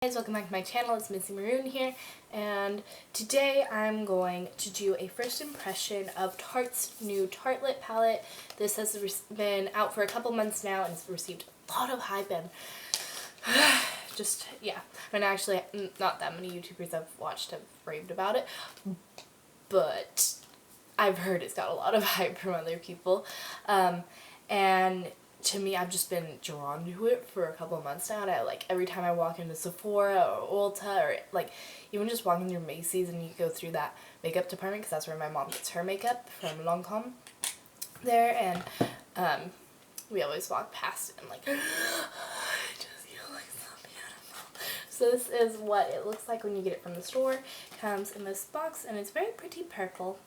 Guys, welcome back to my channel. It's MissyMaroon here, and today I'm going to do a first impression of Tarte's new Tartlette palette. This has been out for a couple months now and it's received a lot of hype and and actually not that many YouTubers I've watched have raved about it, but I've heard it's got a lot of hype from other people, and to me, I've just been drawn to it for a couple of months now, and every time I walk into Sephora or Ulta or even just walking through Macy's and you go through that makeup department, because that's where my mom gets her makeup from Lancome there, and we always walk past it and I just feel like so beautiful. So this is what it looks like when you get it from the store. It comes in this box and it's very pretty purple.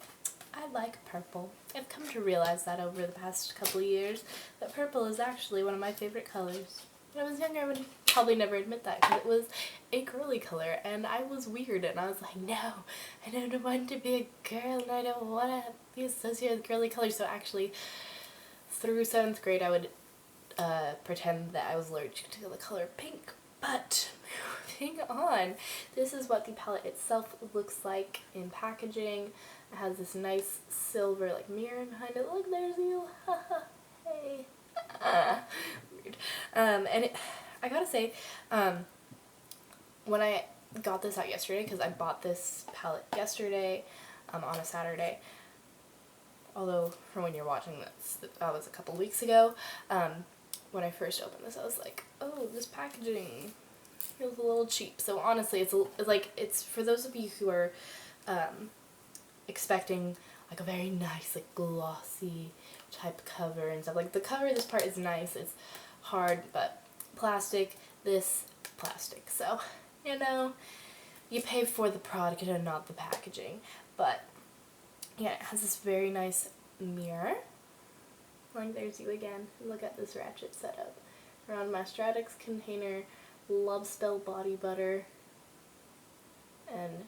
I like purple. I've come to realize that over the past couple of years, that purple is actually one of my favorite colors. When I was younger, I would probably never admit that because it was a girly color and I was weird and I was like, no, I don't want to be a girl and I don't want to be associated with girly colors. So actually, through 7th grade, I would pretend that I was allergic to the color pink. But moving on, this is what the palette itself looks like in packaging. It has this nice silver mirror behind it. Look, there's you. Hey. Weird. I gotta say, when I got this out yesterday, because I bought this palette yesterday on a Saturday, although from when you're watching this, that was a couple weeks ago, when I first opened this, I was like, oh, this packaging feels a little cheap. So honestly, it's for those of you who are expecting a very nice glossy type cover and stuff. The cover of this part is nice. It's hard, but plastic. This plastic. So you pay for the product and not the packaging. But yeah, it has this very nice mirror. There's you again. Look at this ratchet setup. Around my Stratix container, Love Spell body butter, and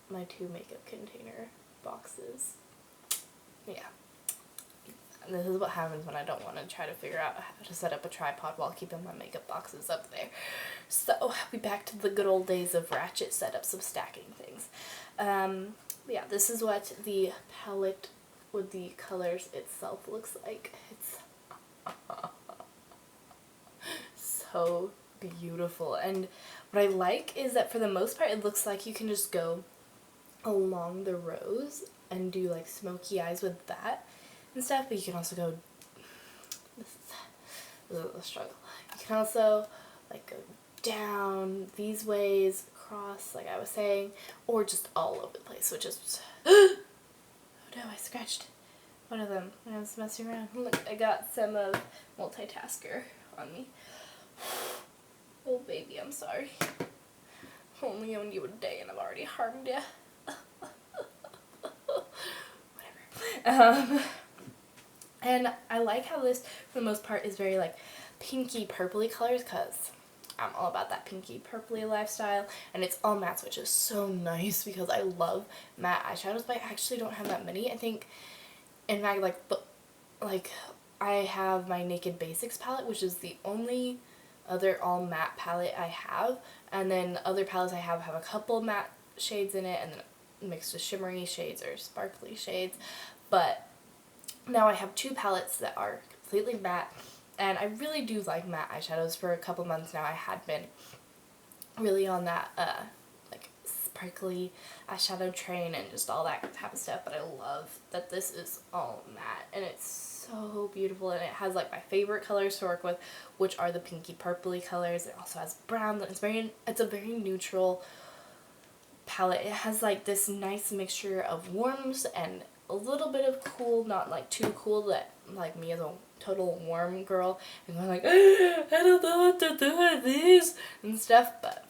my 2 makeup container boxes. Yeah. And this is what happens when I don't want to try to figure out how to set up a tripod while keeping my makeup boxes up there. So, we back to the good old days of ratchet setups of stacking things. Yeah, this is what the palette with the colors itself looks like. It's so beautiful, and what I like is that for the most part it looks like you can just go along the rows and do smoky eyes with that and stuff, but you can also go this is a struggle. You can also go down these ways, across like I was saying, or just all over the place, which is oh no, I scratched one of them when I was messing around. Look, I got some of multitasker on me. Oh baby, I'm sorry. Only owned you a day and I've already harmed you. Whatever. And I like how this, for the most part, is very pinky purpley colors, because I'm all about that pinky purpley lifestyle, and it's all mattes, which is so nice because I love matte eyeshadows, but I actually don't have that many. I think, in fact, I have my Naked Basics palette, which is the only other all matte palette I have, and then other palettes I have a couple matte shades in it and then mixed with shimmery shades or sparkly shades. But now I have 2 palettes that are completely matte, and I really do like matte eyeshadows. For a couple months now I had been really on that sparkly eyeshadow train and just all that type of stuff, but I love that this is all matte and it's so beautiful, and it has my favorite colors to work with, which are the pinky purpley colors. It also has brown. It's a very neutral palette. It has this nice mixture of warms and a little bit of cool, not too cool that me as a total warm girl and going I don't know what to do with these and stuff. But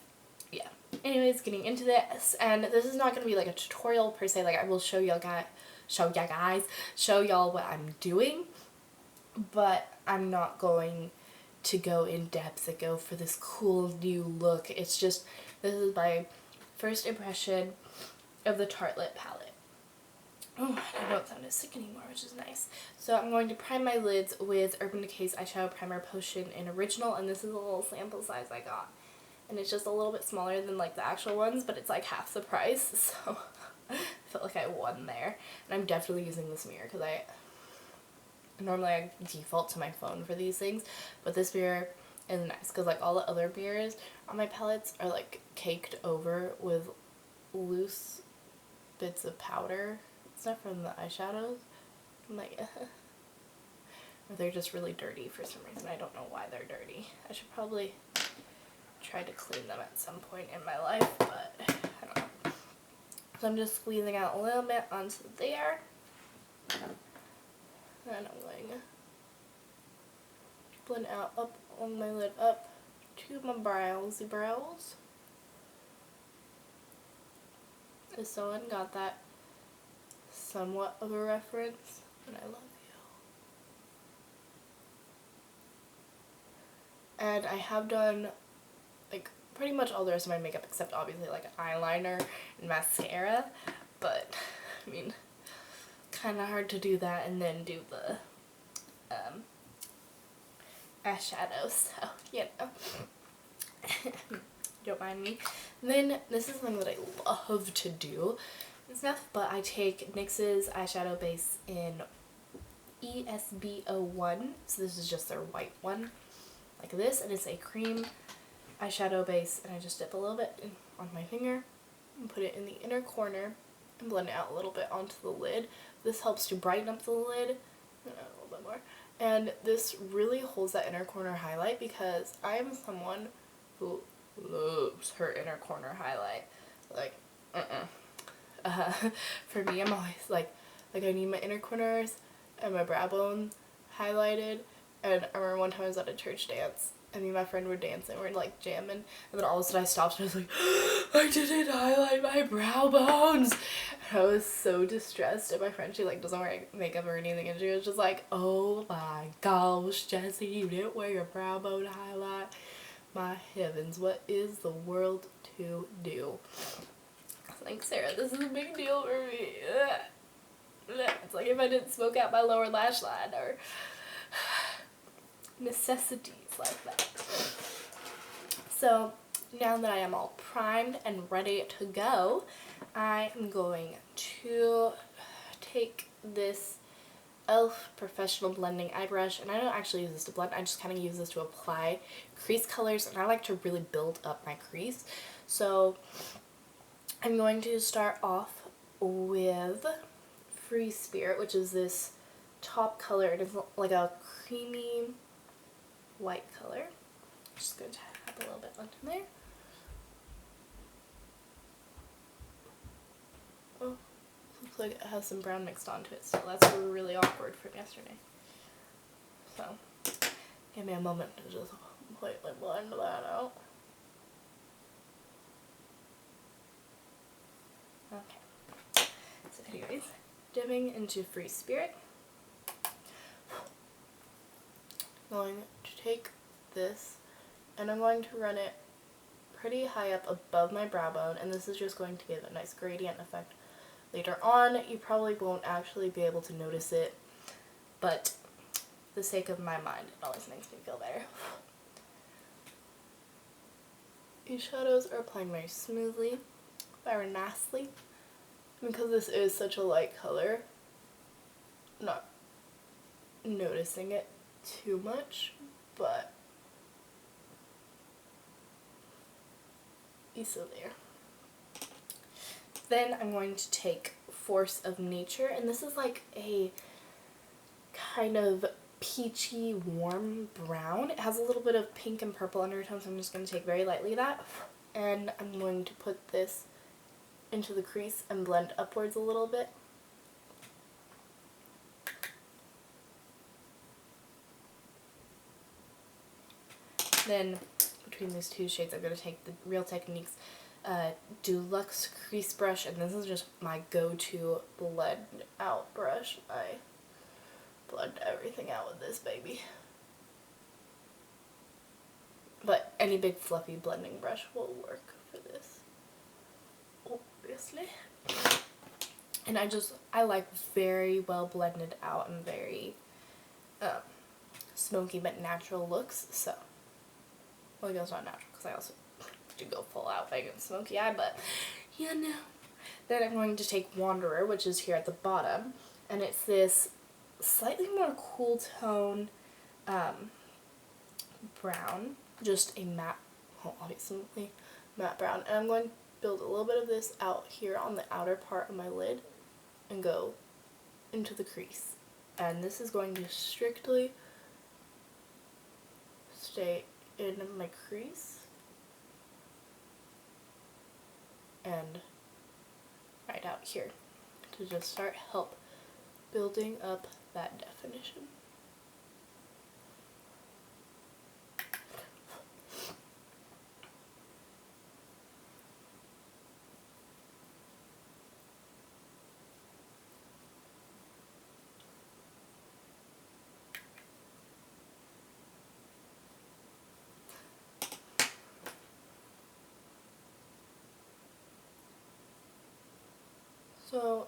yeah, anyways, getting into this, and this is not going to be a tutorial per se. I will show y'all what I'm doing, but I'm not going to go in depth and go for this cool new look. It's just, this is my first impression of the Tartlette palette. Oh, I don't sound as sick anymore, which is nice. So I'm going to prime my lids with Urban Decay's Eyeshadow Primer Potion in Original, and this is a little sample size I got. and it's just a little bit smaller than like the actual ones, but it's like half the price, so I felt like I won there. And I'm definitely using this mirror because normally I default to my phone for these things, but this mirror is nice because like all the other mirrors on my palettes are like caked over with loose bits of powder stuff from the eyeshadows. I'm like, or they're just really dirty for some reason. I don't know why they're dirty. I should probably try to clean them at some point in my life, but I don't know. So I'm just squeezing out a little bit onto there. And I'm going to blend out up on my lid up to my brows. If someone got that somewhat of a reference, and I love you. And I have done like pretty much all the rest of my makeup except obviously like eyeliner and mascara, but I mean, kind of hard to do that and then do the eyeshadow, so you know. Don't mind me. And then this is something that I love to do and stuff, but I take NYX's eyeshadow base in ESB01, so this is just their white one, like this, and it's a cream eyeshadow base, and I just dip a little bit on my finger and put it in the inner corner and blend it out a little bit onto the lid. This helps to brighten up the lid a little bit more, and this really holds that inner corner highlight because I am someone who loves her inner corner highlight. Like, for me, I'm always like I need my inner corners and my brow bone highlighted. And I remember one time I was at a church dance, and me and my friend were dancing, we were like jamming, and then all of a sudden I stopped and I was like, I didn't highlight my brow bones! And I was so distressed, and my friend, she like doesn't wear makeup or anything, and she was just like, oh my gosh, Jessie, you didn't wear your brow bone highlight. My heavens, what is the world to do? I was like, Sarah, this is a big deal for me. It's like if I didn't smoke out my lower lash line or necessities like that. So now that I am all primed and ready to go, I am going to take this e.l.f. Professional Blending Eye Brush, and I don't actually use this to blend, I just kind of use this to apply crease colors, and I like to really build up my crease. So I'm going to start off with Free Spirit, which is this top color. It is like a creamy white color. Just going to tap a little bit onto there. Oh, looks like it has some brown mixed onto it, so that's really awkward from yesterday. So, give me a moment to just completely blend that out. Okay. So anyways, dipping into Free Spirit. I'm going to take this and I'm going to run it pretty high up above my brow bone, and this is just going to give a nice gradient effect. Later on, you probably won't actually be able to notice it, but for the sake of my mind, it always makes me feel better. These shadows are applying very smoothly, very nicely. Because this is such a light color, I'm not noticing it too much, but it's still there. Then I'm going to take Force of Nature, and this is like a kind of peachy, warm brown. It has a little bit of pink and purple undertones, so I'm just going to take very lightly that, and I'm going to put this into the crease and blend upwards a little bit. Then between these two shades, I'm going to take the Real Techniques Deluxe Crease Brush, and this is just my go-to blend out brush. I blend everything out with this baby. But any big fluffy blending brush will work for this, obviously. And I like very well blended out and very smoky but natural looks, so, well, I guess not natural because I also to go full out big and smoky eye, but you know. Then I'm going to take Wanderer, which is here at the bottom, and it's this slightly more cool tone brown, just a matte, well, obviously matte brown, and I'm going to build a little bit of this out here on the outer part of my lid and go into the crease. And this is going to strictly stay in my crease and right out here to just start help building up that definition.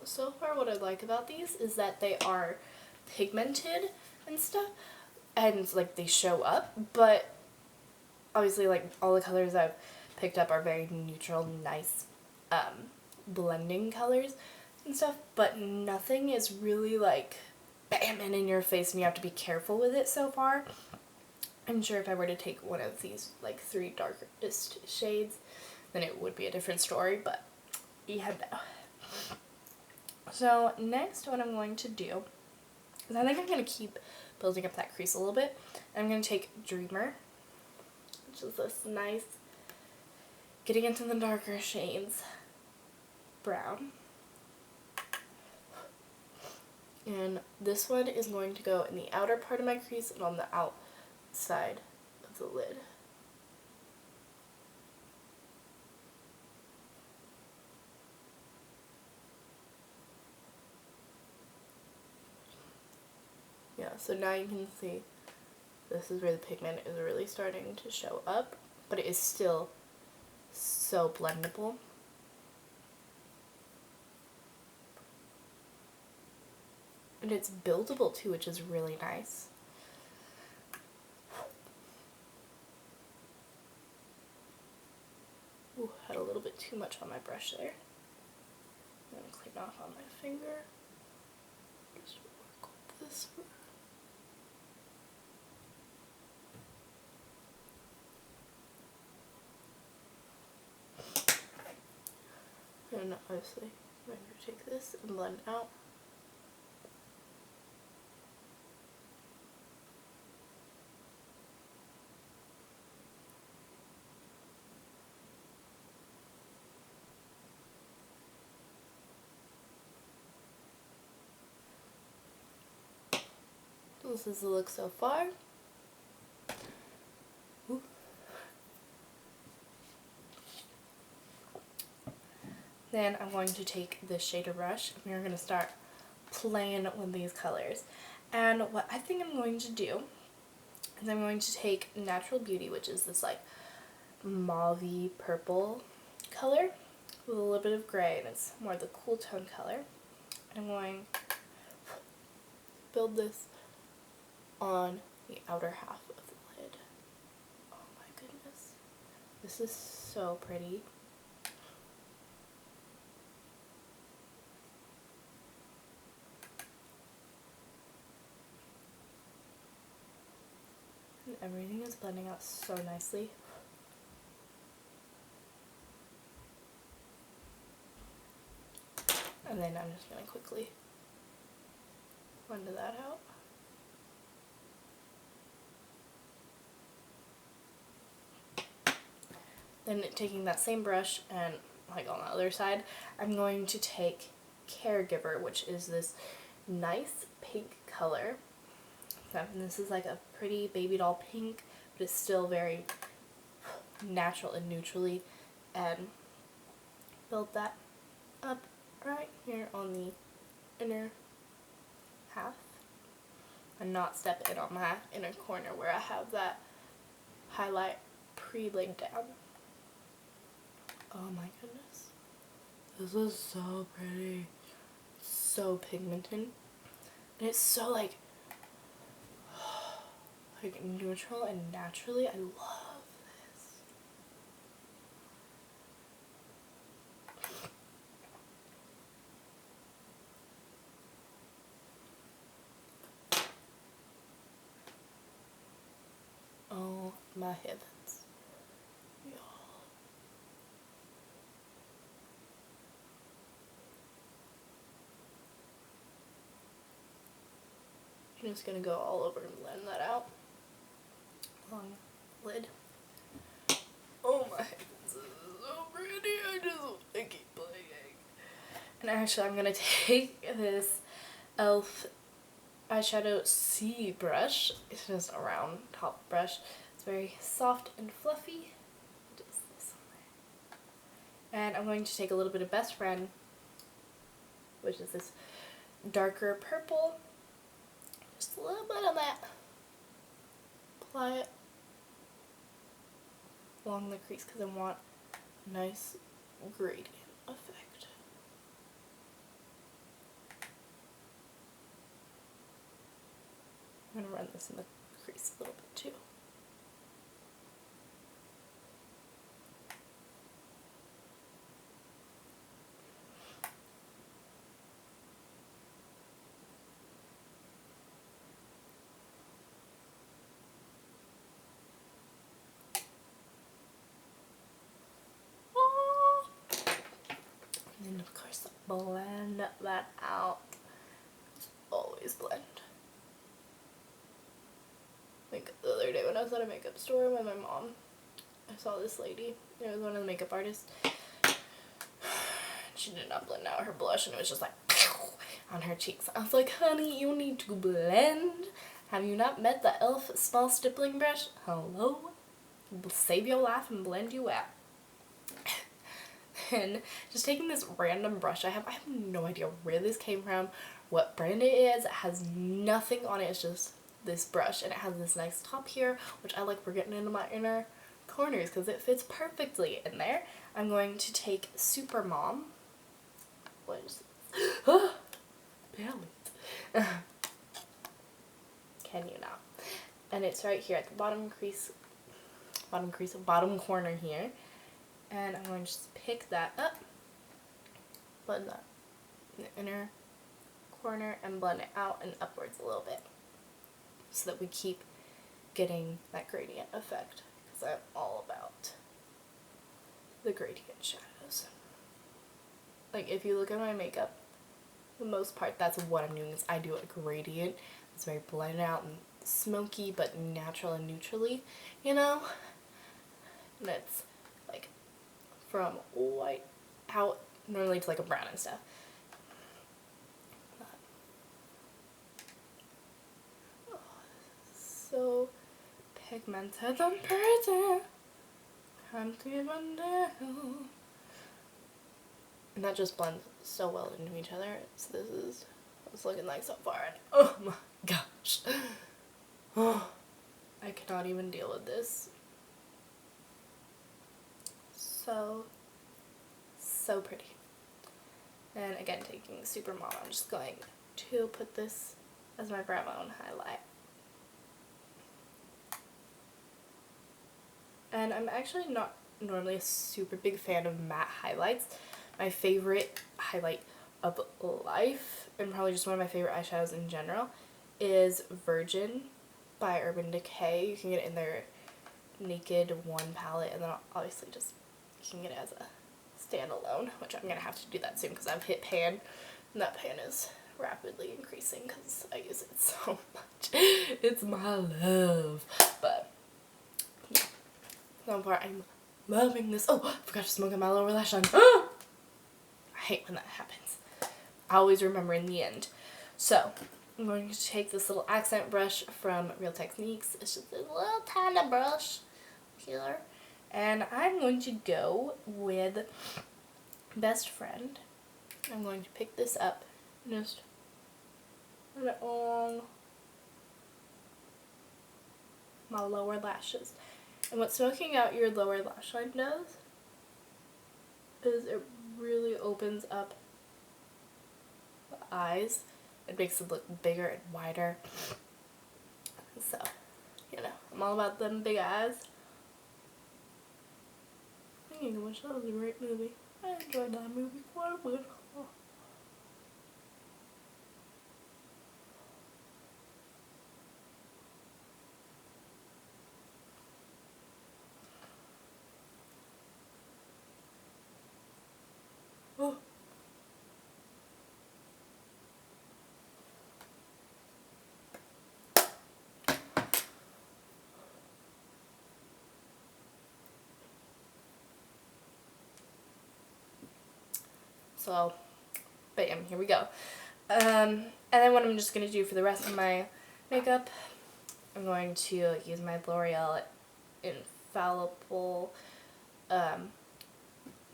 So far what I like about these is that they are pigmented and stuff, and like they show up, but obviously like all the colors I've picked up are very neutral, nice, blending colors and stuff, but nothing is really like bam and in your face and you have to be careful with it so far. I'm sure if I were to take one of these like 3 darkest shades, then it would be a different story, but yeah, no. So next what I'm going to do is I think I'm going to keep building up that crease a little bit. I'm going to take Dreamer, which is this nice, getting into the darker shades, brown. And this one is going to go in the outer part of my crease and on the outside of the lid. Yeah, so now you can see this is where the pigment is really starting to show up, but it is still so blendable. And it's buildable too, which is really nice. Ooh, had a little bit too much on my brush there. I'm going to clean off on my finger. Just work with this one. And obviously, I'm going to take this and blend out. This is the look so far. Ooh. Then I'm going to take this shader brush and we're going to start playing with these colors. And what I think I'm going to do is I'm going to take Natural Beauty, which is this like mauve-y purple color with a little bit of gray, and it's more the cool tone color. And I'm going to build this on the outer half of the lid. Oh my goodness. This is so pretty. And everything is blending out so nicely. And then I'm just going to quickly blend that out. Then taking that same brush and like on the other side, I'm going to take Caregiver, which is this nice pink color. And this is like a pretty baby doll pink, but it's still very natural and neutrally, and build that up right here on the inner half and not step in on my inner corner where I have that highlight pre-laid down. Oh my goodness. This is so pretty. So pigmented. And it's so like neutral and naturally. I love this. my heavens. Y'all. I'm just gonna go all over and blend that out along the lid. Oh my heavens, this is so pretty. I just want to keep playing. And actually, I'm gonna take this e.l.f. eyeshadow C brush. It's just a round top brush. It's very soft and fluffy. Just this on there. And I'm going to take a little bit of Best Friend, which is this darker purple. Just a little bit of that. Apply it along the crease because I want a nice gradient effect. I'm going to run this in the crease a little bit too. And then of course blend that out. Always blend. Like the other day when I was at a makeup store with my mom, I saw this lady. It was one of the makeup artists. She did not blend out her blush and it was just like on her cheeks. I was like, honey, you need to blend. Have you not met the e.l.f. small stippling brush? Hello? Save your life and blend you out. And just taking this random brush I have no idea where this came from, what brand it is. It has nothing on it. It's just this brush, and it has this nice top here, which I like for getting into my inner corners because it fits perfectly in there. I'm going to take Super Mom. What is this? Balance. Can you now? And it's right here at the bottom corner here. And I'm going to just pick that up, blend that in the inner corner, and blend it out and upwards a little bit so that we keep getting that gradient effect, because I'm all about the gradient shadows. Like, if you look at my makeup, for the most part, that's what I'm doing, is I do a gradient. It's very blended out and smoky, but natural and neutrally, you know? And it's like from white out normally to like a brown and stuff. Oh, so pigmented and pretty. Can't even tell. And that just blends so well into each other. So this is what it's looking like so far. And oh my gosh. Oh, I cannot even deal with this. So pretty. And again, taking Super Mom, I'm just going to put this as my brow bone highlight. And I'm actually not normally a super big fan of matte highlights. My favorite highlight of life, and probably just one of my favorite eyeshadows in general, is Virgin by Urban Decay. You can get it in their Naked 1 palette, and then obviously just you can get it as a standalone, which I'm going to have to do that soon because I've hit pan, and that pan is rapidly increasing because I use it so much. It's my love. But yeah, so far I'm loving this. Oh, I forgot to smoke on my lower lash line. I hate when that happens. I always remember in the end. So I'm going to take this little accent brush from Real Techniques. It's just a little tiny brush here. And I'm going to go with Best Friend. I'm going to pick this up and just put it on my lower lashes. And what smoking out your lower lash line does is it really opens up the eyes. It makes them look bigger and wider. So, you know, I'm all about them big eyes. Thank you so much. That was a great movie. I enjoyed that movie quite a bit. Oh. So, bam, here we go. And then what I'm just going to do for the rest of my makeup, I'm going to use my L'Oreal Infallible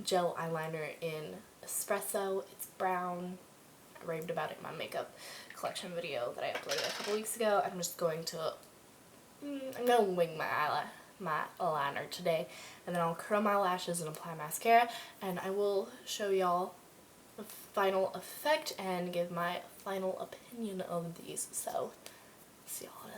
gel eyeliner in Espresso. It's brown. I raved about it in my makeup collection video that I uploaded a couple weeks ago. I'm just going to, I'm going to wing my eyeliner today, and then I'll curl my lashes and apply mascara, and I will show y'all the final effect and give my final opinion of these. So, see y'all in a second.